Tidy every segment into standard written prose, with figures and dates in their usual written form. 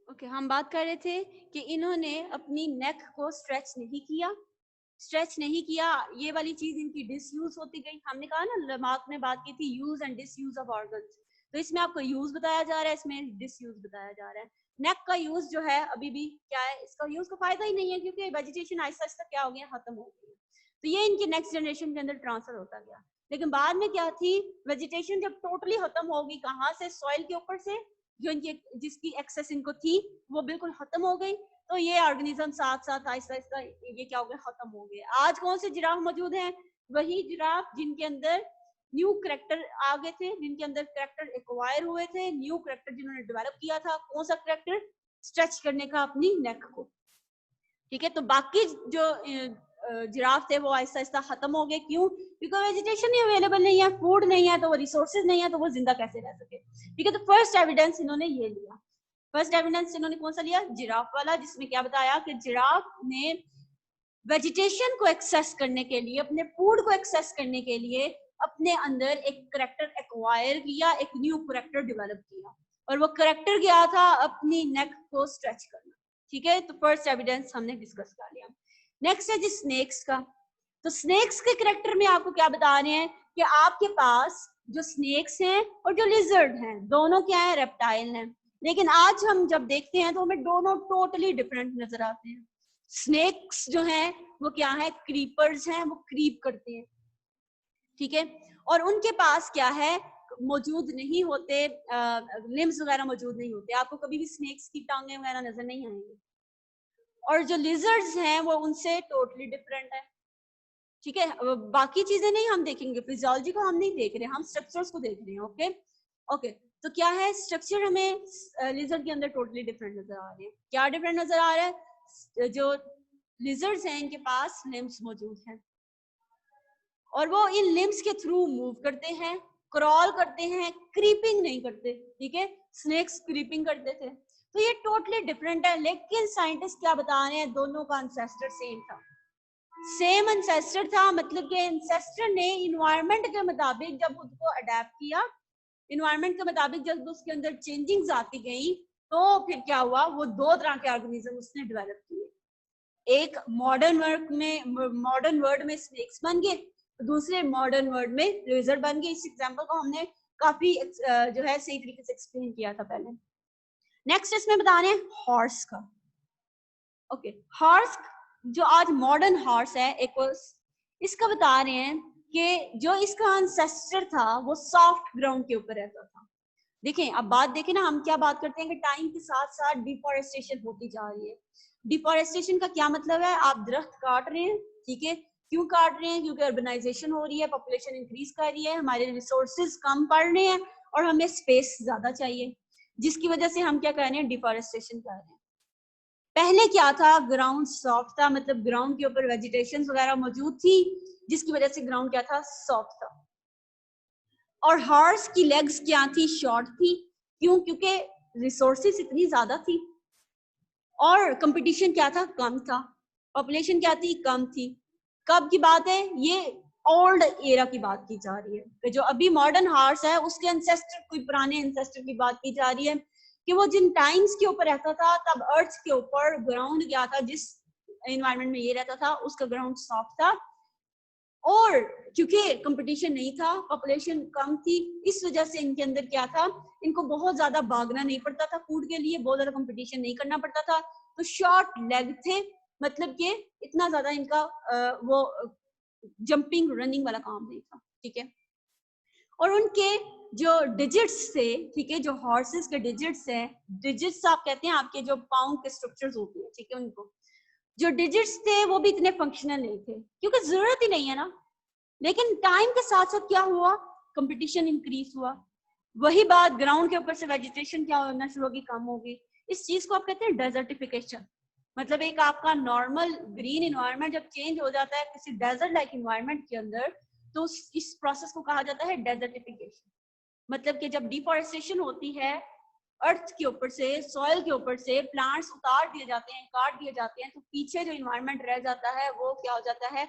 Okay, हम बात कर रहे थे कि इन्होंने अपनी नेक को स्ट्रेच नहीं किया, ये वाली चीज इनकी डिसयूज होती गई। हमने कहा ना, लमार्क ने बात की थी use and disuse of organs, तो इसमें आपको यूज बताया जा रहा है, इसमें डिसयूज बताया जा रहा है। नेक का यूज जो है अभी भी क्या है, इसका यूज का फायदा ही नहीं है, क्योंकि वेजिटेशन आहिस्ता आहिस्ता क्या हो गया, खत्म हो गई। तो ये इनकी नेक्स्ट जनरेशन के अंदर ट्रांसफर होता गया। लेकिन बाद में क्या थी, वेजिटेशन जब टोटली खत्म होगी, कहाँ से, सॉइल के ऊपर से, जो इनकी जिसकी एक्सेस इनको थी वो बिल्कुल खत्म हो गई। तो ये ऑर्गेनिज्म साथ साथ आहिस्ता आहिस्ता ये क्या हो गया, खत्म हो गए। आज कौन से जिराफ मौजूद हैं, वही जिराफ जिनके अंदर न्यू करेक्टर आ गए थे, जिनके अंदर करेक्टर एक्वायर हुए थे, न्यू करेक्टर जिन्होंने डेवलप किया था। कौन सा करेक्टर, स्ट्रेच करने का अपनी नेक को। ठीक है, तो बाकी जो जिराफ थे वो आहिस्ता आहिस्ता खत्म हो गए। क्यों? क्योंकि वेजिटेशन ही अवेलेबल नहीं है, फूड नहीं है, तो वो रिसोर्सेज नहीं है, तो वो जिंदा कैसे रह सके। ठीक है, तो फर्स्ट एविडेंस इन्होंने ये लिया। फर्स्ट एविडेंस इन्होंने कौन सा लिया, जिराफ वाला, जिसमें क्या बताया कि जिराफ ने वेजिटेशन को एक्सेस करने के लिए, अपने फूड को एक्सेस करने के लिए अपने अंदर एक करेक्टर एक्वायर किया, एक न्यू करेक्टर डेवलप किया, और वो करेक्टर क्या था, अपनी नेक को स्ट्रेच करना। ठीक है, तो फर्स्ट एविडेंस हमने डिस्कस कर लिया। नेक्स्ट है जी स्नेक्स का। तो स्नेक्स के करेक्टर में आपको क्या बता रहे हैं कि आपके पास जो स्नेक्स हैं और जो लिजर्ड हैं, दोनों क्या है, रेप्टाइल हैं। लेकिन आज हम जब देखते हैं तो हमें दोनों टोटली डिफरेंट नजर आते हैं। स्नेक्स जो हैं वो क्या है, क्रीपर्स हैं, वो क्रीप करते हैं। ठीक है, और उनके पास क्या है, मौजूद नहीं होते, लिम्स वगैरह मौजूद नहीं होते, आपको कभी भी स्नेक्स की टांगे वगैरह नजर नहीं आएंगी। और जो लिजर्ड्स हैं वो उनसे टोटली डिफरेंट है। ठीक है, बाकी चीजें नहीं हम देखेंगे, फिजियोलॉजी को हम नहीं देख रहे, हम स्ट्रक्चर्स को देख रहे हैं। ओके ओके, तो क्या है, स्ट्रक्चर हमें लिजर्ड के अंदर टोटली डिफरेंट नजर आ रहे हैं। क्या डिफरेंट नजर आ रहा है, जो लिजर्ड्स हैं इनके पास लिम्स मौजूद हैं, और वो इन लिम्स के थ्रू मूव करते हैं, क्रॉल करते हैं, क्रीपिंग नहीं करते। ठीक है, स्नेक्स क्रीपिंग करते थे। तो ये टोटली डिफरेंट है, लेकिन साइंटिस्ट क्या बता रहे हैं, दोनों का एंसेस्टर सेम था, सेम एंसेस्टर था। मतलब कि एंसेस्टर ने इन्वायरमेंट के मुताबिक जब उसको अडेप्ट किया, इन्वायरमेंट के मुताबिक जब उसके अंदर चेंजिंग्स आती गई, तो फिर क्या हुआ, वो दो तरह के ऑर्गेनिज्म उसने डेवलप किए। एक मॉडर्न वर्ल्ड में स्नेक्स बन गए, दूसरे मॉडर्न वर्ल्ड में लिजर्ड बन गए। इस एग्जांपल को हमने काफी जो है सही तरीके से एक्सप्लेन किया था पहले। नेक्स्ट इसमें बता रहे हैं हॉर्स का। ओके, हॉर्स जो आज मॉडर्न हॉर्स है एक्वस, इसका बता रहे हैं कि जो इसका एंसेस्टर था वो सॉफ्ट ग्राउंड के ऊपर रहता था। देखें, अब बात देखें ना, हम क्या बात करते हैं कि टाइम के साथ साथ डिफॉरेस्टेशन होती जा रही है। डिफॉरेस्टेशन का क्या मतलब है, आप दरख्त काट रहे हैं। ठीक है, क्यों काट रहे हैं, क्योंकि अर्बनाइजेशन हो रही है, पॉपुलेशन इंक्रीज कर रही है, हमारे रिसोर्सेज कम पड़ रहे हैं और हमें स्पेस ज्यादा चाहिए, जिसकी वजह से हम क्या कर रहे हैं, डिफॉरेस्टेशन कर रहे हैं। पहले क्या था, ग्राउंड सॉफ्ट था, मतलब ग्राउंड के ऊपर वेजिटेशन वगैरह मौजूद थी, जिसकी वजह से ग्राउंड क्या था, सॉफ्ट था। और हॉर्स की लेग्स क्या थी, शॉर्ट थी। क्यों? क्योंकि रिसोर्सेस इतनी ज्यादा थी और कंपटीशन क्या था, कम था। पॉपुलेशन क्या थी, कम थी। कब की बात है ये, ओल्ड एरा की बात की जा रही है, कि जो अभी मॉडर्न हॉर्स है उसके एंसेस्टर, कोई पुराने एंसेस्टर की बात की जा रही है, कि वो जिन टाइम्स के ऊपर रहता था तब अर्थ के ऊपर ग्राउंड क्या था, जिस एनवायरमेंट में ये रहता था उसका ग्राउंड सॉफ्ट था। और क्योंकि कंपटीशन नहीं था, पॉपुलेशन कम थी, इस वजह से इनके अंदर क्या था, इनको बहुत ज्यादा भागना नहीं पड़ता था फूड के लिए, बहुत ज्यादा कंपटीशन नहीं करना पड़ता था, तो शॉर्ट लेग थे। मतलब कि इतना ज्यादा इनका वो जंपिंग रनिंग वाला काम नहीं था। ठीक है, और उनके जो डिजिट्स थे, ठीक है, जो हॉर्सेस के डिजिट्स हैं, डिजिट्स आप कहते हैं आपके जो पाँव के स्ट्रक्चर्स होते हैं, ठीक है, उनको जो डिजिट्स थे वो भी इतने फंक्शनल नहीं थे, क्योंकि जरूरत ही नहीं है ना। लेकिन टाइम के साथ साथ क्या हुआ, कंपटीशन इंक्रीज हुआ। वही बात, ग्राउंड के ऊपर से वेजिटेशन क्या होना शुरू होगी, कम होगी। इस चीज को आप कहते हैं डेजर्टिफिकेशन। मतलब एक आपका नॉर्मल ग्रीन इन्वायरमेंट जब चेंज हो जाता है किसी डेजर्ट लाइक इन्वायरमेंट के अंदर, तो इस प्रोसेस को कहा जाता है डेजर्टिफिकेशन। मतलब कि जब डिफॉरेस्टेशन होती है, अर्थ के ऊपर से, सॉइल के ऊपर से प्लांट्स उतार दिए जाते हैं, काट दिए जाते हैं, तो पीछे जो इन्वायरमेंट रह जाता है वो क्या हो जाता है,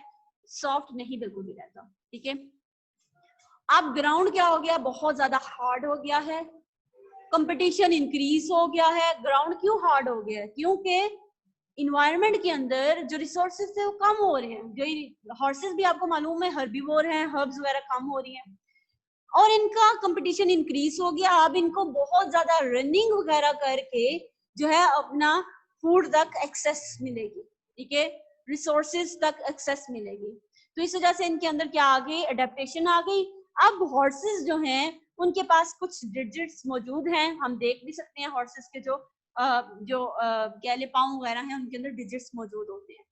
सॉफ्ट नहीं बिल्कुल भी रहता। ठीक है, अब ग्राउंड क्या हो गया, बहुत ज्यादा हार्ड हो गया है, कंपटीशन इंक्रीज हो गया है, ग्राउंड क्यों हार्ड हो गया है, क्योंकि इन्वायरमेंट के अंदर जो रिसोर्सेज थे वो कम हो रहे हैं, जो हॉर्सेस भी आपको मालूम है हर्बीवोर हैं, हर्ब्स वगैरह कम हो रही हैं और इनका कंपटीशन इंक्रीज हो गया। अब इनको बहुत ज्यादा रनिंग वगैरह करके जो है अपना फूड तक एक्सेस मिलेगी, ठीक है, रिसोर्सेज तक एक्सेस मिलेगी। तो इस वजह से इनके अंदर क्या आ गई, अडेप्टेशन आ गई। अब हॉर्सेस जो हैं उनके पास कुछ डिजिट्स मौजूद हैं, हम देख भी सकते हैं हॉर्सेस के जो गैले पाँव वगैरह हैं उनके अंदर डिजिट्स मौजूद होते हैं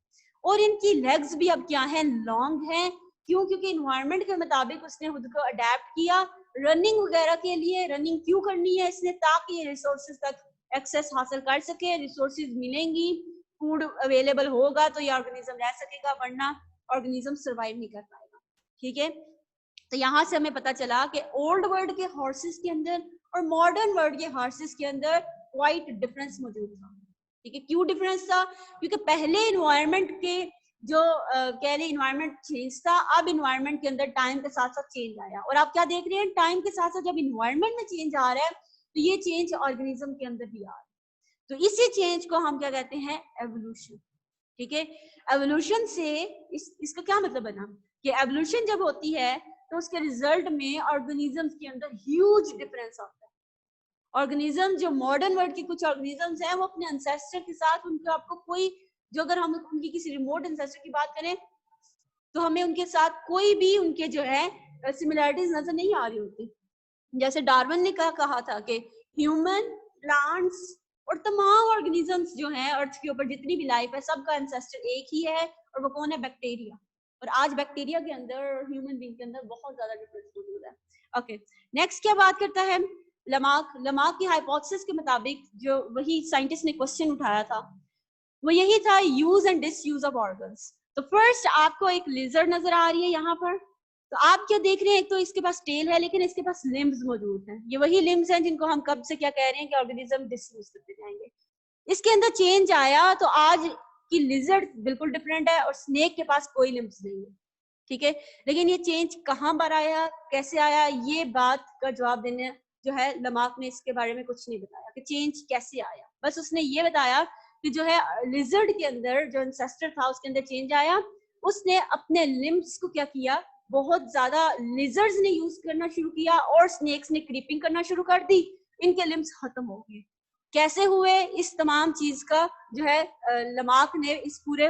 और इनकी लेग्स भी अब क्या है, लॉन्ग हैं। क्यों? क्योंकि इन्वायरमेंट के मुताबिक उसने खुद को अडेप्ट किया रनिंग वगैरह के लिए। रनिंग क्यों करनी है इसने, ताकि ये रिसोर्सेज तक एक्सेस हासिल कर सके, रिसोर्सेज मिलेंगी, फूड अवेलेबल होगा तो ये ऑर्गेनिज्म रह सकेगा, वरना ऑर्गेनिज्म सर्वाइव नहीं कर पाएगा, ठीक है। तो यहाँ से हमें पता चला कि ओल्ड वर्ल्ड के हॉर्सेस के अंदर और मॉडर्न वर्ल्ड के हॉर्सेस के अंदर क्वाइट डिफरेंस मौजूद था, ठीक है। क्यों डिफरेंस था? क्योंकि पहले इन्वायरमेंट के जो कह रहे इन्वायरमेंट चेंज था, अब इन्वायरमेंट के अंदर टाइम के साथ साथ चेंज आया और आप क्या देख रहे हैं, टाइम के साथ साथ जब इन्वायरमेंट में चेंज आ रहा है तो ये चेंज ऑर्गेनिज्म के अंदर भी आ रहा है। तो इसी चेंज को हम क्या कहते हैं, एवोल्यूशन, ठीक है। एवोल्यूशन से इसका क्या मतलब बना कि एवोल्यूशन जब होती है तो उसके रिजल्ट में ऑर्गेनिजम्स के अंदर ह्यूज डिफरेंस आता है। ऑर्गेनिज्म जो मॉडर्न वर्ल्ड के कुछ ऑर्गेनिजम्स हैं वो अपने एंसेस्टर के साथ उनको आपको कोई जो अगर हम उनकी किसी रिमोट एंसेस्टर की बात करें तो हमें उनके साथ कोई भी उनके जो है सिमिलैरिटीज नजर नहीं आ रही होती। जैसे डार्विन ने कहा था कि ह्यूमन, प्लांट्स और तमाम ऑर्गेनिजम्स जो हैं अर्थ के ऊपर जितनी भी लाइफ है सबका एंसेस्टर एक ही है और वो कौन है, बैक्टीरिया। और आज बैक्टीरिया के अंदर और ह्यूमन बीइंग के अंदर बहुत ज्यादा डिफरेंस मौजूद है। ओके, नेक्स्ट क्या बात करता है, लमार्क की हाइपोथेसिस के मुताबिक जो वही साइंटिस्ट ने क्वेश्चन उठाया था वो यही था, use and disuse of organs. तो फर्स्ट आपको एक लिजर्ड नजर आ रही है यहाँ पर, तो आप क्या देख रहे हैं, एक तो इसके पास टेल है लेकिन इसके पास लिम्स मौजूद हैं। ये वही लिम्स हैं जिनको हम कब से क्या कह रहे हैं कि ऑर्गेनिज्म डिसयूज करते जाएंगे। इसके अंदर चेंज आया तो आज की लिजर्ड बिल्कुल डिफरेंट है और स्नेक के पास कोई लिम्स नहीं है, ठीक है। लेकिन ये चेंज कहाँ पर आया, कैसे आया, ये बात का जवाब देने जो है लमार्क ने इसके बारे में कुछ नहीं बताया कि चेंज कैसे आया। बस उसने ये बताया कि जो है लिजर्ड के अंदर जो एंसेस्टर था उसके अंदर चेंज आया। उसने अपने लिम्स को क्या किया, बहुत ज्यादा लिजर्ड्स ने यूज करना शुरू किया और स्नेक्स ने क्रीपिंग करना शुरू कर दी, इनके लिम्स खत्म हो गए। कैसे हुए, इस तमाम चीज का जो है लमार्क ने इस पूरे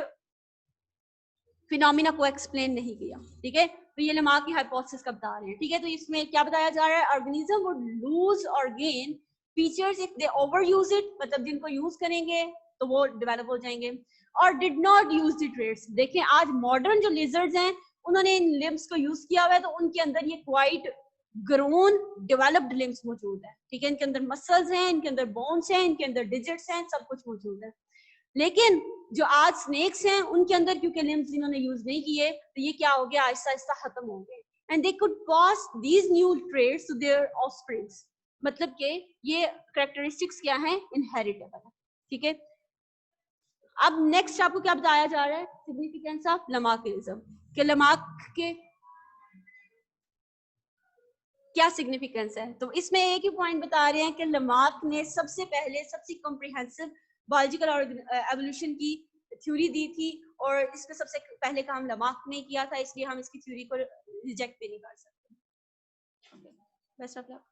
फिनोमिना को एक्सप्लेन नहीं किया, ठीक है। तो ये लमार्क की हाइपोथेसिस का बता रहे हैं, ठीक है। तो इसमें क्या बताया जा रहा है, ऑर्गेनिज्म वुड लूज और gain features if they over use it, मतलब जिनको यूज करेंगे तो वो डेवलप हो जाएंगे, और did not use the trades. देखें आज मॉडर्न जो लिजर्ड्स हैं उन्होंने इन लिम्स को यूज किया हुआ है तो उनके अंदर ये क्वाइट ग्रोन डेवलप्ड लिम्स मौजूद है, ठीक है। इनके अंदर मसल्स हैं, इनके अंदर बोन्स हैं, इनके अंदर डिजिट्स हैं, सब कुछ मौजूद है। लेकिन जो आज स्नेक्स हैं उनके अंदर क्योंकि लिम्स इन्होंने यूज नहीं किए तो ये क्या हो गया, आहिस्ता आहिस्ता खत्म हो गए। And they could pass these new trades to their offsprings, मतलब कि ये कैरेक्टरिस्टिक्स क्या हैं, इनहेरिटेबल है, ठीक है। अब नेक्स्ट आपको क्या बताया जा रहा है, सिग्निफिकेंस ऑफ लमार्किज्म, कि लमार्क के क्या सिग्निफिकेंस है। तो इसमें एक ही पॉइंट बता रहे हैं कि लमार्क ने सबसे पहले सबसे कॉम्प्रिहेंसिव बायोलॉजिकल एवोल्यूशन की थ्योरी दी थी और इसमें सबसे पहले काम लमार्क ने किया था, इसलिए हम इसकी थ्योरी को रिजेक्ट भी नहीं कर सकते। Best of luck.